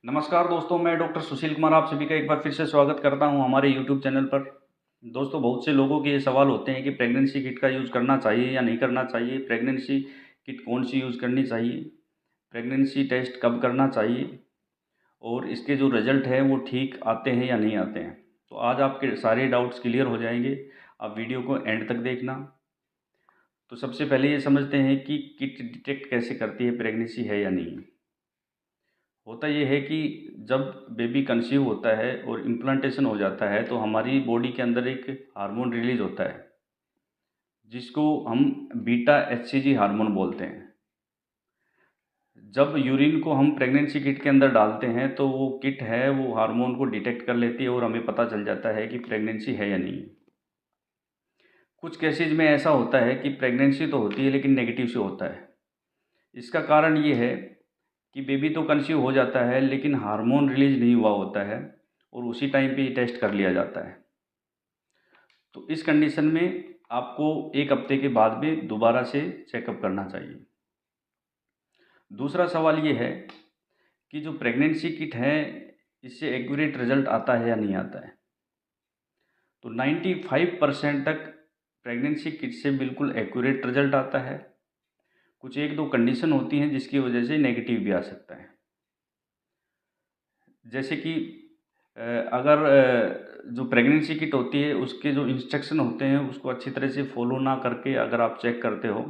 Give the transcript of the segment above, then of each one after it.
नमस्कार दोस्तों, मैं डॉक्टर सुशील कुमार आप सभी का एक बार फिर से स्वागत करता हूं हमारे यूट्यूब चैनल पर। दोस्तों, बहुत से लोगों के ये सवाल होते हैं कि प्रेगनेंसी किट का यूज़ करना चाहिए या नहीं करना चाहिए, प्रेगनेंसी किट कौन सी यूज़ करनी चाहिए, प्रेगनेंसी टेस्ट कब करना चाहिए और इसके जो रिज़ल्ट हैं वो ठीक आते हैं या नहीं आते हैं। तो आज आपके सारे डाउट्स क्लियर हो जाएंगे, आप वीडियो को एंड तक देखना। तो सबसे पहले ये समझते हैं कि किट डिटेक्ट कैसे करती है प्रेगनेंसी है या नहीं। होता ये है कि जब बेबी कंसीव होता है और इम्प्लांटेशन हो जाता है तो हमारी बॉडी के अंदर एक हार्मोन रिलीज होता है जिसको हम बीटा एचसीजी हार्मोन बोलते हैं। जब यूरिन को हम प्रेगनेंसी किट के अंदर डालते हैं तो वो किट है वो हार्मोन को डिटेक्ट कर लेती है और हमें पता चल जाता है कि प्रेगनेंसी है या नहीं। कुछ केसेज में ऐसा होता है कि प्रेगनेंसी तो होती है लेकिन नेगेटिव से होता है। इसका कारण ये है कि बेबी तो कंसीव हो जाता है लेकिन हार्मोन रिलीज नहीं हुआ होता है और उसी टाइम पे ये टेस्ट कर लिया जाता है। तो इस कंडीशन में आपको 1 हफ्ते के बाद में दोबारा से चेकअप करना चाहिए। दूसरा सवाल ये है कि जो प्रेगनेंसी किट है इससे एक्यूरेट रिजल्ट आता है या नहीं आता है। तो 95% तक प्रेगनेंसी किट से बिल्कुल एक्यूरेट रिजल्ट आता है। कुछ 1-2 कंडीशन होती हैं जिसकी वजह से नेगेटिव भी आ सकता है। जैसे कि अगर जो प्रेगनेंसी किट होती है उसके जो इंस्ट्रक्शन होते हैं उसको अच्छी तरह से फॉलो ना करके अगर आप चेक करते हो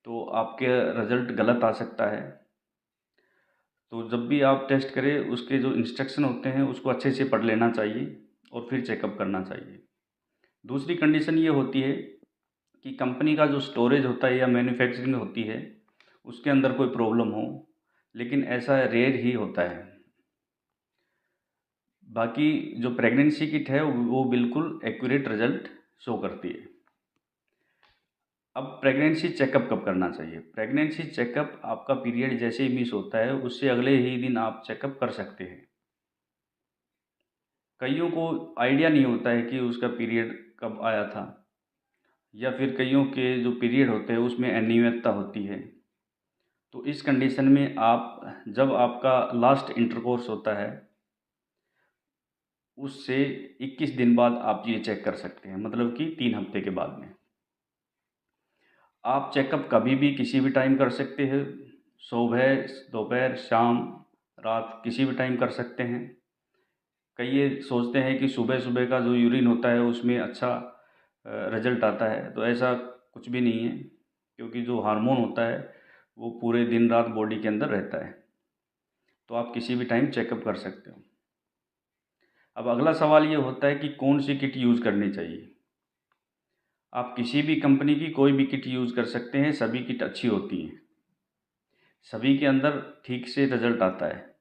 तो आपके रिज़ल्ट गलत आ सकता है। तो जब भी आप टेस्ट करें उसके जो इंस्ट्रक्शन होते हैं उसको अच्छे से पढ़ लेना चाहिए और फिर चेकअप करना चाहिए। दूसरी कंडीशन ये होती है कि कंपनी का जो स्टोरेज होता है या मैन्युफैक्चरिंग होती है उसके अंदर कोई प्रॉब्लम हो, लेकिन ऐसा रेयर ही होता है। बाकी जो प्रेगनेंसी किट है वो बिल्कुल एक्यूरेट रिजल्ट शो करती है। अब प्रेगनेंसी चेकअप कब करना चाहिए? प्रेगनेंसी चेकअप आपका पीरियड जैसे ही मिस होता है उससे अगले ही दिन आप चेकअप कर सकते हैं। कईयों को आइडिया नहीं होता है कि उसका पीरियड कब आया था या फिर कईयों के जो पीरियड होते हैं उसमें अनियमितता होती है। तो इस कंडीशन में आप जब आपका लास्ट इंटरकोर्स होता है उससे 21 दिन बाद आप ये चेक कर सकते हैं, मतलब कि 3 हफ्ते के बाद में। आप चेकअप कभी भी किसी भी टाइम कर सकते हैं, सुबह, दोपहर, शाम, रात किसी भी टाइम कर सकते हैं। कई ये सोचते हैं कि सुबह-सुबह का जो यूरिन होता है उसमें अच्छा रिज़ल्ट आता है, तो ऐसा कुछ भी नहीं है क्योंकि जो हार्मोन होता है वो पूरे दिन रात बॉडी के अंदर रहता है। तो आप किसी भी टाइम चेकअप कर सकते हो। अब अगला सवाल ये होता है कि कौन सी किट यूज़ करनी चाहिए? आप किसी भी कंपनी की कोई भी किट यूज़ कर सकते हैं, सभी किट अच्छी होती हैं। सभी के अंदर ठीक से रिज़ल्ट आता है।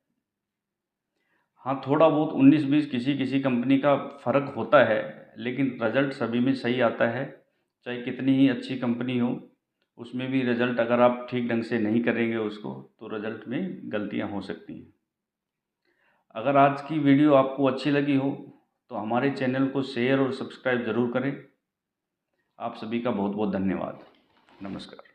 हाँ, थोड़ा बहुत 19-20 किसी-किसी कंपनी का फ़र्क होता है, लेकिन रिज़ल्ट सभी में सही आता है। चाहे कितनी ही अच्छी कंपनी हो, उसमें भी रिज़ल्ट अगर आप ठीक ढंग से नहीं करेंगे उसको, तो रिज़ल्ट में गलतियाँ हो सकती हैं। अगर आज की वीडियो आपको अच्छी लगी हो, तो हमारे चैनल को शेयर और सब्सक्राइब ज़रूर करें। आप सभी का बहुत-बहुत धन्यवाद। नमस्कार।